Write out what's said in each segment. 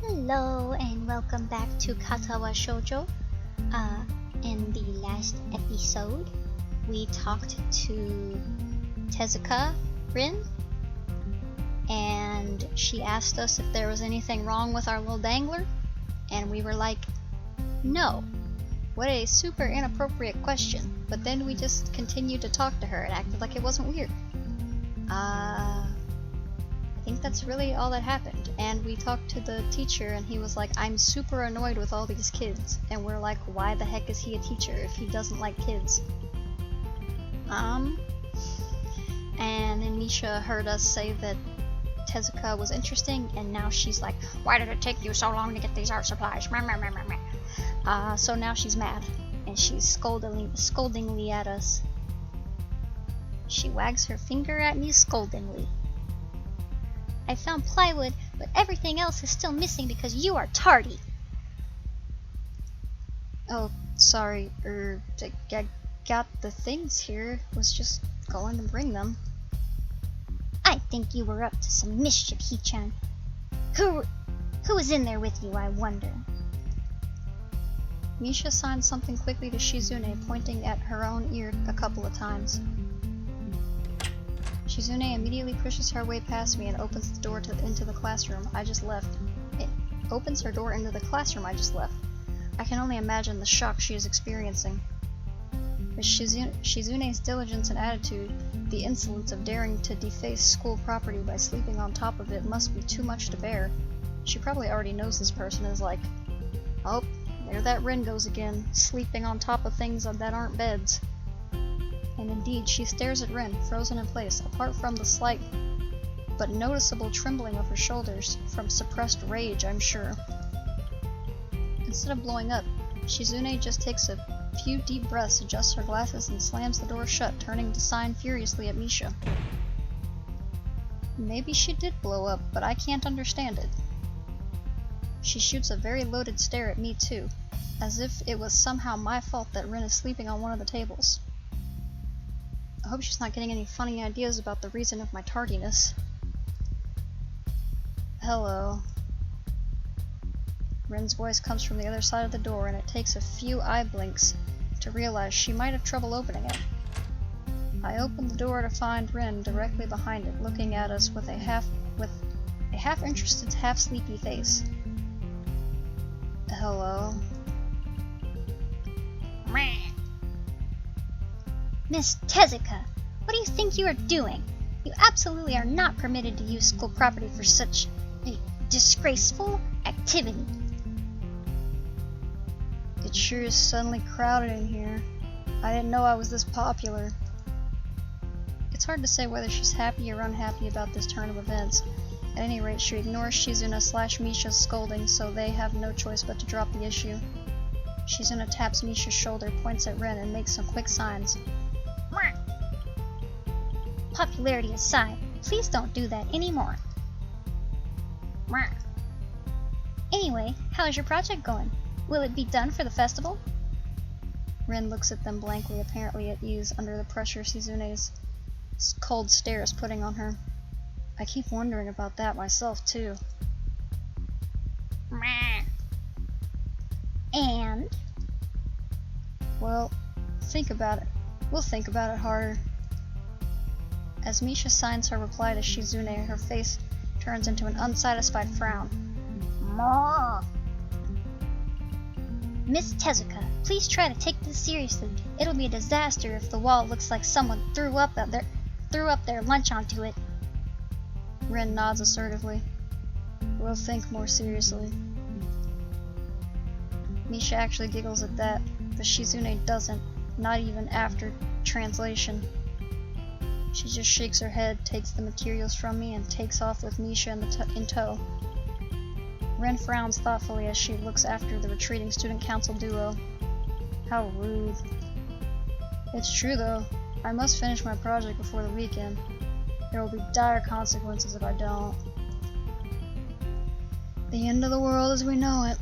Hello and welcome back to Katawa Shoujo. In the last episode, we talked to Tezuka Rin, and she asked us if there was anything wrong with our little dangler, and we were like, no. What a super inappropriate question. But then we just continued to talk to her and acted like it wasn't weird. I think that's really all that happened. And we talked to the teacher and he was like, I'm super annoyed with all these kids. And we're like, why the heck is he a teacher if he doesn't like kids? And then Misha heard us say that Tezuka was interesting, and now she's like, why did it take you so long to get these art supplies? So now she's mad, and she's scoldingly at us. She wags her finger at me scoldingly. I found plywood, but everything else is still missing because you are tardy. Oh, sorry, I got the things here, was just going to bring them. I think you were up to some mischief, Hichan. Who was in there with you, I wonder? Misha signed something quickly to Shizune, pointing at her own ear a couple of times. Shizune immediately pushes her way past me and opens the door into the classroom I just left. It opens her door into the classroom I just left. I can only imagine the shock she is experiencing. With Shizune's diligence and attitude, the insolence of daring to deface school property by sleeping on top of it must be too much to bear. She probably already knows this person is like, oh, there that Rin goes again, sleeping on top of things that aren't beds. And indeed, she stares at Rin, frozen in place, apart from the slight but noticeable trembling of her shoulders, from suppressed rage, I'm sure. Instead of blowing up, Shizune just takes a few deep breaths, adjusts her glasses, and slams the door shut, turning to sign furiously at Misha. Maybe she did blow up, but I can't understand it. She shoots a very loaded stare at me too, as if it was somehow my fault that Rin is sleeping on one of the tables. I hope she's not getting any funny ideas about the reason of my tardiness. Hello. Rin's voice comes from the other side of the door, and it takes a few eye blinks to realize she might have trouble opening it. I open the door to find Rin directly behind it, looking at us with a half-interested, half-sleepy face. Hello? Miss Tezuka, what do you think you are doing? You absolutely are not permitted to use school property for such a disgraceful activity. It sure is suddenly crowded in here. I didn't know I was this popular. It's hard to say whether she's happy or unhappy about this turn of events. At any rate, she ignores Shizuna/Misha's scolding, so they have no choice but to drop the issue. Shizuna taps Misha's shoulder, points at Rin, and makes some quick signs. Popularity aside, please don't do that anymore. Anyway, how is your project going? Will it be done for the festival? Rin looks at them blankly, apparently at ease under the pressure Shizune's cold stare is putting on her. I keep wondering about that myself, too. And? Well, think about it. We'll think about it harder. As Misha signs her reply to Shizune, her face turns into an unsatisfied frown. More. Miss Tezuka, please try to take this seriously. It'll be a disaster if the wall looks like someone threw up their lunch onto it. Rin nods assertively. We'll think more seriously. Misha actually giggles at that, but Shizune doesn't, not even after translation. She just shakes her head, takes the materials from me, and takes off with Misha in tow. Rin frowns thoughtfully as she looks after the retreating student council duo. How rude. It's true though, I must finish my project before the weekend. There will be dire consequences if I don't. The end of the world as we know it.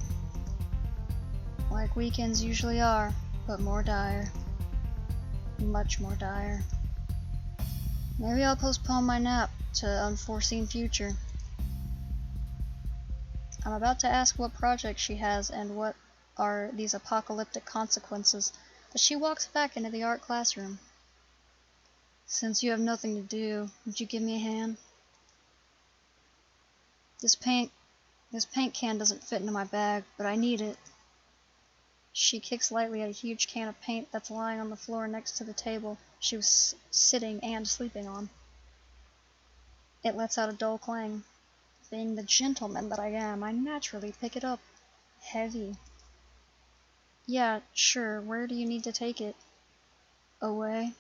Like weekends usually are, but more dire. Much more dire. Maybe I'll postpone my nap. to unforeseen future. I'm about to ask what project she has and what are these apocalyptic consequences, but she walks back into the art classroom. Since you have nothing to do, would you give me a hand? This paint can doesn't fit into my bag, but I need it. She kicks lightly at a huge can of paint that's lying on the floor next to the table she was sitting and sleeping on. It lets out a dull clang. Being the gentleman that I am, I naturally pick it up. Heavy. Yeah, sure. Where do you need to take it? Away.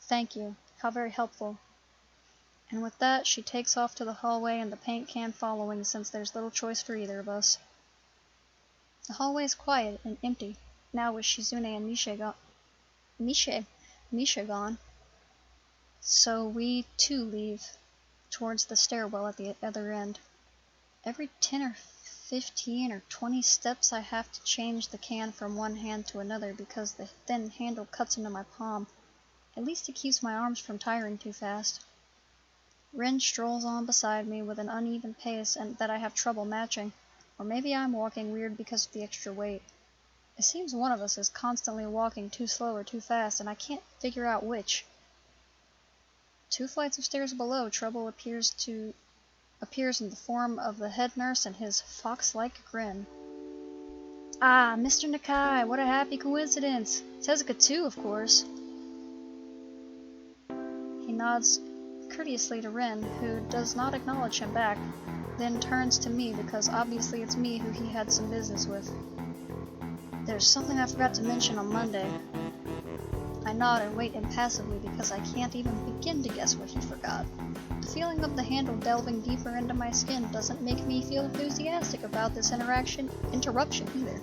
Thank you. How very helpful. And with that, she takes off to the hallway and the paint can following, since there's little choice for either of us. The hallway is quiet and empty, now with Shizune and Misha gone. So we too leave, towards the stairwell at the other end. Every 10 or 15 or 20 steps I have to change the can from one hand to another because the thin handle cuts into my palm. At least it keeps my arms from tiring too fast. Ren strolls on beside me with an uneven pace and that I have trouble matching, or maybe I'm walking weird because of the extra weight. It seems one of us is constantly walking too slow or too fast, and I can't figure out which. 2 flights of stairs below, trouble appears in the form of the head nurse and his fox-like grin. Ah, Mr. Nakai, what a happy coincidence! Tezuka too, of course. He nods courteously to Ren, who does not acknowledge him back, then turns to me because obviously it's me who he had some business with. There's something I forgot to mention on Monday. I nod and wait impassively because I can't even begin to guess what he forgot. The feeling of the handle delving deeper into my skin doesn't make me feel enthusiastic about this interruption either.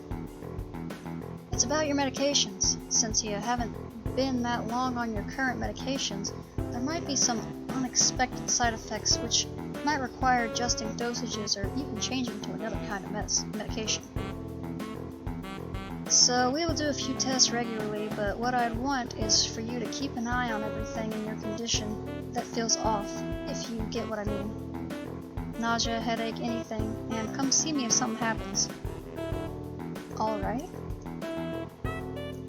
It's about your medications. Since you haven't been that long on your current medications, there might be some unexpected side effects which might require adjusting dosages or even changing to another kind of medication. So we will do a few tests regularly, but what I'd want is for you to keep an eye on everything in your condition that feels off, if you get what I mean. Nausea, headache, anything, and come see me if something happens. Alright.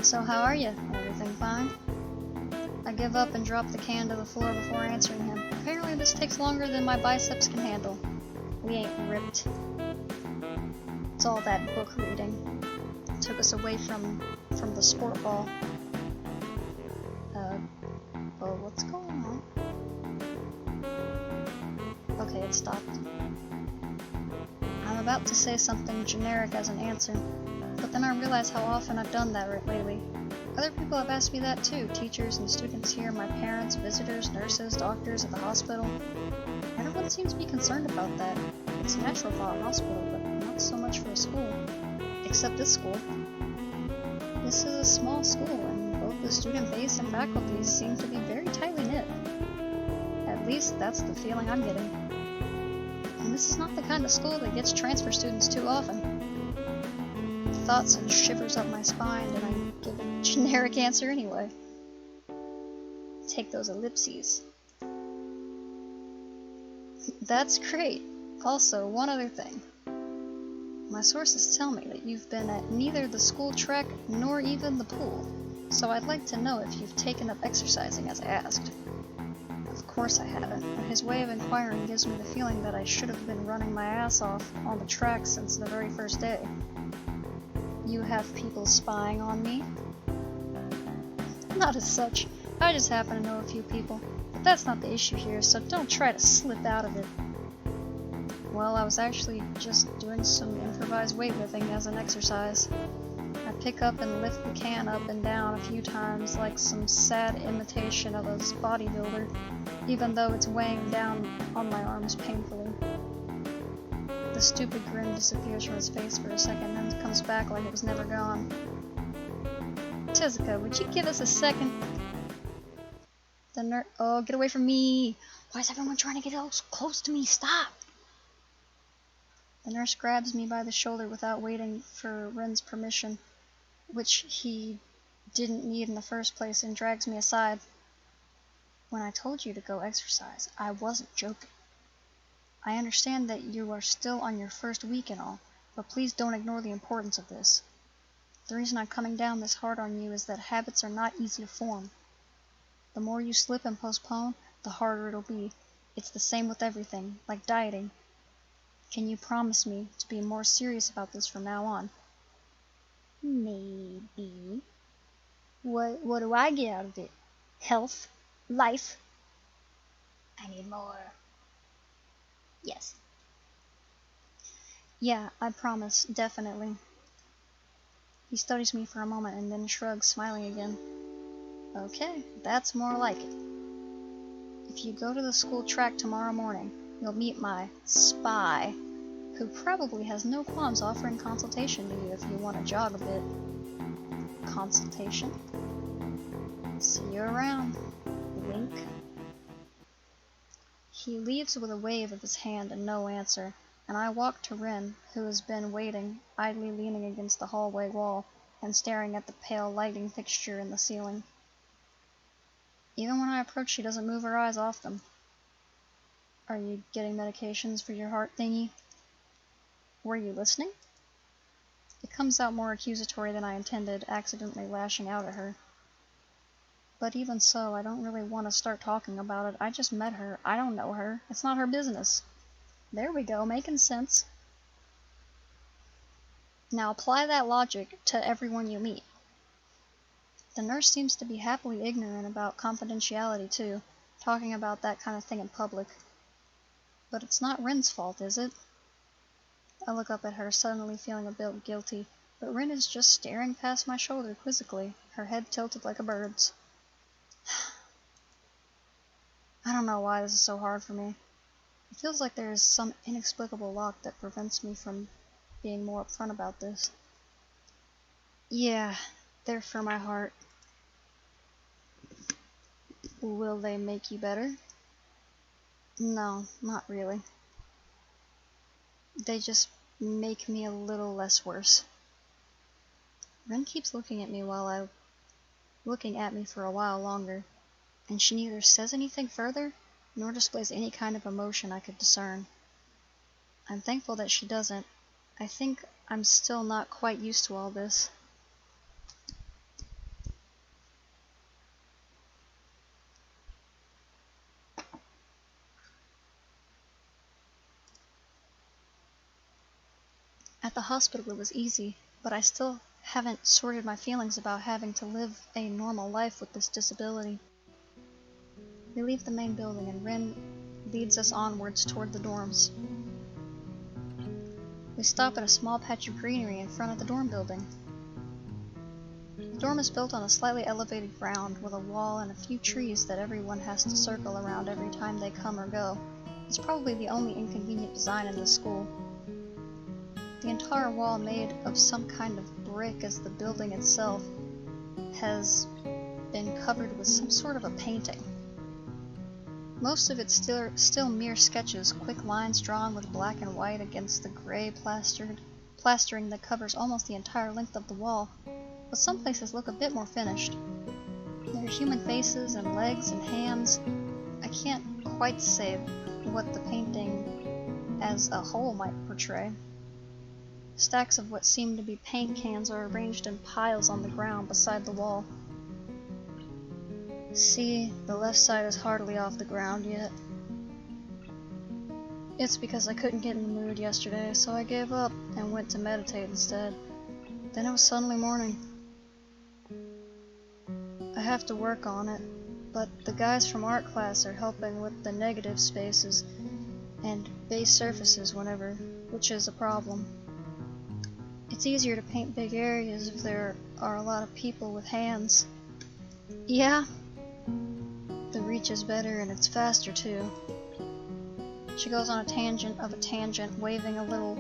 So how are you? Everything fine? I give up and drop the can to the floor before answering him. Apparently this takes longer than my biceps can handle. We ain't ripped. It's all that book reading. It took us away from the sport ball. Oh, what's going on? Okay, it stopped. I'm about to say something generic as an answer, but then I realize how often I've done that lately. Other people have asked me that too, teachers and students here, my parents, visitors, nurses, doctors at the hospital. Everyone seems to be concerned about that. It's a natural for a hospital, but not so much for a school. Except this school. This is a small school, and both the student base and faculty seem to be very tightly knit. At least that's the feeling I'm getting. And this is not the kind of school that gets transfer students too often. The thought sends shivers up my spine, and I give a generic answer anyway. Take those ellipses. That's great. Also, one other thing. My sources tell me that you've been at neither the school trek nor even the pool, so I'd like to know if you've taken up exercising as I asked. Of course I haven't, but his way of inquiring gives me the feeling that I should have been running my ass off on the track since the very first day. You have people spying on me? Not as such. I just happen to know a few people, but that's not the issue here, so don't try to slip out of it. Well, I was actually just doing some improvised weightlifting as an exercise. I pick up and lift the can up and down a few times like some sad imitation of a bodybuilder, even though it's weighing down on my arms painfully. The stupid grin disappears from his face for a second and then comes back like it was never gone. Tezuka, would you give us a second? The oh, get away from me! Why is everyone trying to get close to me? Stop! The nurse grabs me by the shoulder without waiting for Ren's permission, which he didn't need in the first place, and drags me aside. When I told you to go exercise, I wasn't joking. I understand that you are still on your first week and all, but please don't ignore the importance of this. The reason I'm coming down this hard on you is that habits are not easy to form. The more you slip and postpone, the harder it'll be. It's the same with everything, like dieting. Can you promise me to be more serious about this from now on? Maybe. What do I get out of it? Health? Life? I need more. Yes. Yeah, I promise, definitely. He studies me for a moment and then shrugs, smiling again. Okay, that's more like it. If you go to the school track tomorrow morning, you'll meet my spy, who probably has no qualms offering consultation to you if you want to jog a bit. Consultation? See you around. Wink. He leaves with a wave of his hand and no answer, and I walk to Rin, who has been waiting, idly leaning against the hallway wall and staring at the pale lighting fixture in the ceiling. Even when I approach, she doesn't move her eyes off them. Are you getting medications for your heart thingy? Were you listening? It comes out more accusatory than I intended, accidentally lashing out at her. But even so, I don't really want to start talking about it. I just met her. I don't know her. It's not her business. There we go, making sense. Now apply that logic to everyone you meet. The nurse seems to be happily ignorant about confidentiality too, talking about that kind of thing in public. But it's not Rin's fault, is it? I look up at her, suddenly feeling a bit guilty, but Rin is just staring past my shoulder quizzically, her head tilted like a bird's. I don't know why this is so hard for me. It feels like there is some inexplicable lock that prevents me from being more upfront about this. Yeah, they're for my heart. Will they make you better? No, not really. They just make me a little less worse. Ren keeps looking at me for a while longer, and she neither says anything further nor displays any kind of emotion I could discern. I'm thankful that she doesn't. I think I'm still not quite used to all this. At the hospital it was easy, but I still haven't sorted my feelings about having to live a normal life with this disability. We leave the main building and Rin leads us onwards toward the dorms. We stop at a small patch of greenery in front of the dorm building. The dorm is built on a slightly elevated ground with a wall and a few trees that everyone has to circle around every time they come or go. It's probably the only inconvenient design in this school. The entire wall, made of some kind of brick as the building itself, has been covered with some sort of a painting. Most of it's still mere sketches, quick lines drawn with black and white against the gray plastering that covers almost the entire length of the wall, but some places look a bit more finished. There are human faces and legs and hands. I can't quite say what the painting as a whole might portray. Stacks of what seem to be paint cans are arranged in piles on the ground beside the wall. See, the left side is hardly off the ground yet. It's because I couldn't get in the mood yesterday, so I gave up and went to meditate instead. Then it was suddenly morning. I have to work on it, but the guys from art class are helping with the negative spaces and base surfaces whenever, which is a problem. It's easier to paint big areas if there are a lot of people with hands. Yeah, the reach is better and it's faster too. She goes on a tangent, waving a little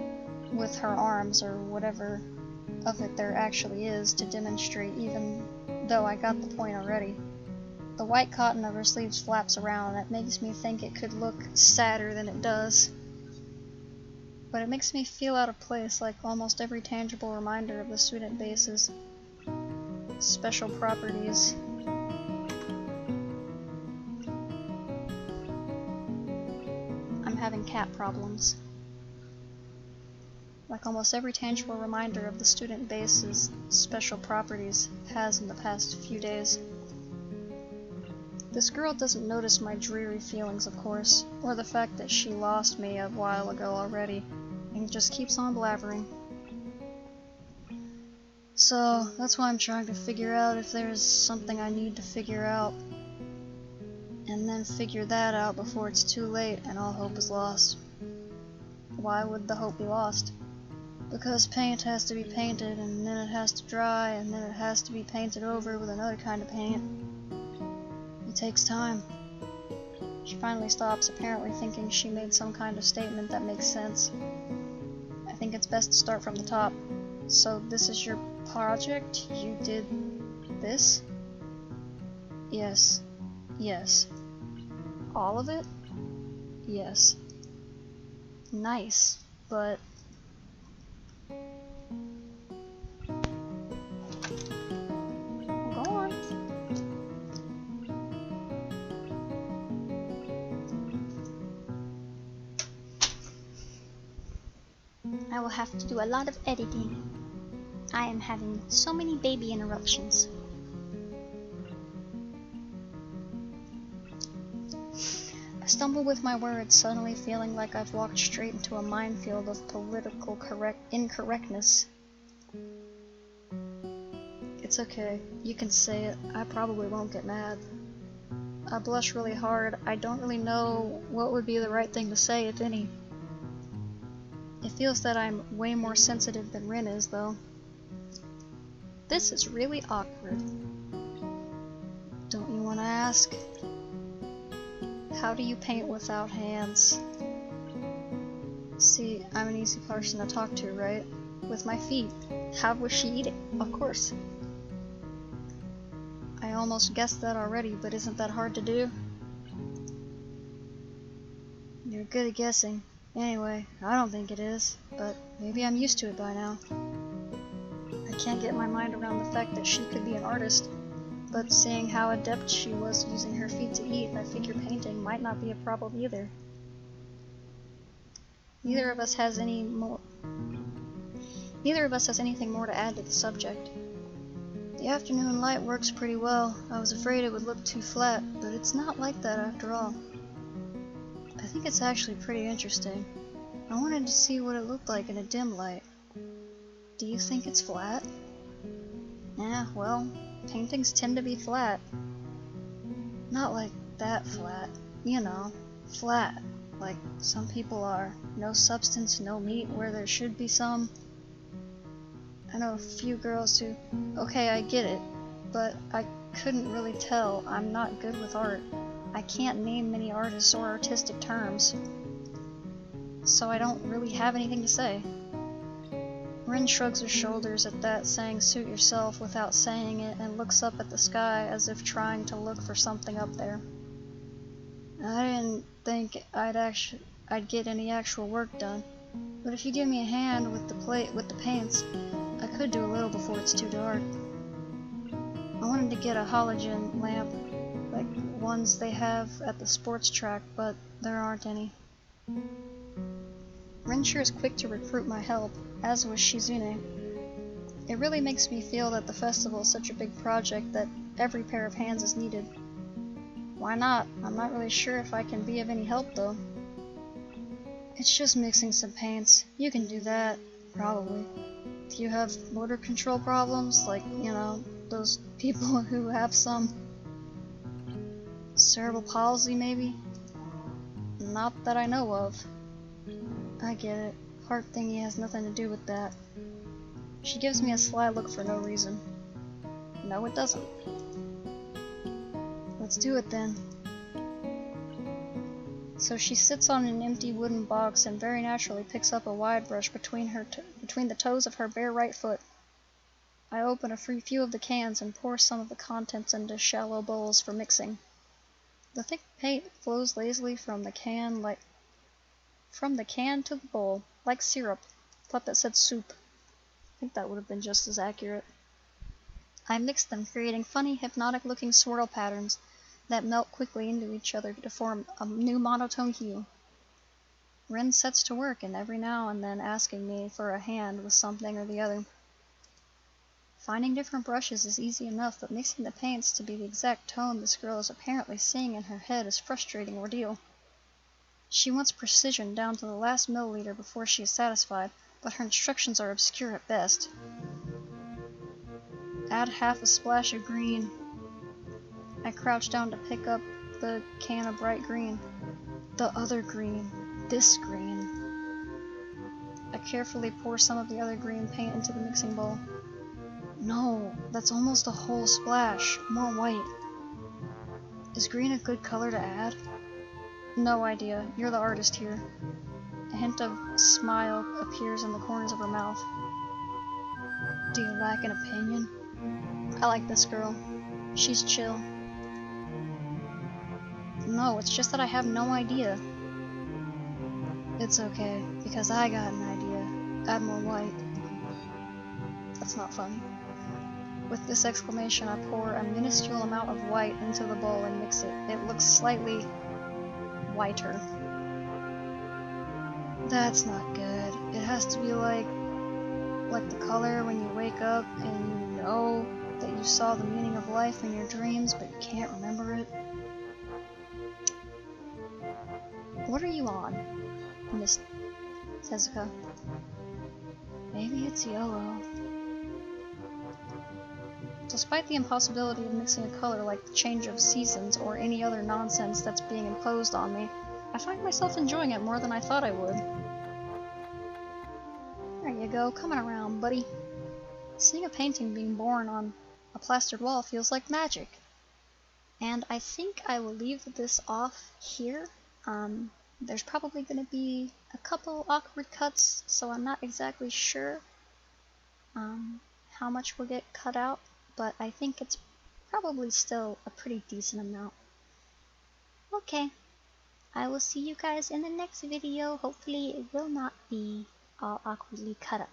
with her arms or whatever of it there actually is to demonstrate, even though I got the point already. The white cotton of her sleeves flaps around and it makes me think it could look sadder than it does. But it makes me feel out of place, like almost every tangible reminder of the student base's special properties. having cat problems. Like almost every tangible reminder of the student base's special properties has in the past few days. This girl doesn't notice my dreary feelings, of course, or the fact that she lost me a while ago already, and just keeps on blabbering. So, that's why I'm trying to figure out if there's something I need to figure out, and then figure that out before it's too late and all hope is lost. Why would the hope be lost? Because paint has to be painted, and then it has to dry, and then it has to be painted over with another kind of paint. It takes time. She finally stops, apparently thinking she made some kind of statement that makes sense. I think it's best to start from the top. So this is your project? You did this? Yes. Yes. All of it? Yes. Nice, but... Go on. I will have to do a lot of editing. I am having so many baby interruptions. I stumble with my words, suddenly feeling like I've walked straight into a minefield of political incorrectness. It's okay, you can say it. I probably won't get mad. I blush really hard. I don't really know what would be the right thing to say, if any. It feels that I'm way more sensitive than Rin is, though. This is really awkward. Don't you want to ask? How do you paint without hands? See, I'm an easy person to talk to, right? With my feet. How was she eating? Of course. I almost guessed that already, but isn't that hard to do? You're good at guessing. Anyway, I don't think it is, but maybe I'm used to it by now. I can't get my mind around the fact that she could be an artist, but seeing how adept she was using her feet to eat, I figure painting might not be a problem either. Neither of us has anything more to add to the subject. The afternoon light works pretty well. I was afraid it would look too flat, but it's not like that after all. I think it's actually pretty interesting. I wanted to see what it looked like in a dim light. Do you think it's flat? Yeah, well, paintings tend to be flat. Not like that flat, you know, flat, like some people are. No substance, no meat where there should be some. I know a few girls who, okay, I get it, but I couldn't really tell. I'm not good with art. I can't name many artists or artistic terms, so I don't really have anything to say. Rin shrugs her shoulders at that, saying suit yourself without saying it, and looks up at the sky as if trying to look for something up there. I didn't think I'd get any actual work done, but if you give me a hand with the paints, I could do a little before it's too dark. I wanted to get a halogen lamp, like ones they have at the sports track, but there aren't any. Rin sure is quick to recruit my help, as was Shizune. It really makes me feel that the festival is such a big project that every pair of hands is needed. Why not? I'm not really sure if I can be of any help, though. It's just mixing some paints. You can do that, probably. Do you have motor control problems? Like, you know, those people who have some cerebral palsy, maybe? Not that I know of. I get it. Heart thingy has nothing to do with that. She gives me a sly look for no reason. No, it doesn't. Let's do it then. So she sits on an empty wooden box and very naturally picks up a wide brush between the toes of her bare right foot. I open a few of the cans and pour some of the contents into shallow bowls for mixing. The thick paint flows lazily from the can to the bowl, like syrup. Thought that said soup. I think that would have been just as accurate. I mix them, creating funny, hypnotic-looking swirl patterns that melt quickly into each other to form a new monotone hue. Ren sets to work and every now and then asking me for a hand with something or the other. Finding different brushes is easy enough, but mixing the paints to be the exact tone this girl is apparently seeing in her head is a frustrating ordeal. She wants precision down to the last milliliter before she is satisfied, but her instructions are obscure at best. Add half a splash of green. I crouch down to pick up the can of bright green. The other green. This green. I carefully pour some of the other green paint into the mixing bowl. No, that's almost a whole splash. More white. Is green a good color to add? No idea. You're the artist here. A hint of smile appears in the corners of her mouth. Do you lack an opinion? I like this girl. She's chill. No, it's just that I have no idea. It's okay, because I got an idea. Add more white. That's not funny. With this exclamation, I pour a minuscule amount of white into the bowl and mix it. It looks slightly whiter. That's not good. It has to be like the color when you wake up and you know that you saw the meaning of life in your dreams, but you can't remember it. What are you on, Miss Tezuka? Maybe it's yellow. Despite the impossibility of mixing a color like the change of seasons or any other nonsense that's being imposed on me, I find myself enjoying it more than I thought I would. There you go, coming around, buddy. Seeing a painting being born on a plastered wall feels like magic. And I think I will leave this off here. There's probably going to be a couple awkward cuts, so I'm not exactly sure how much will get cut out, but I think it's probably still a pretty decent amount. Okay, I will see you guys in the next video. Hopefully it will not be all awkwardly cut up.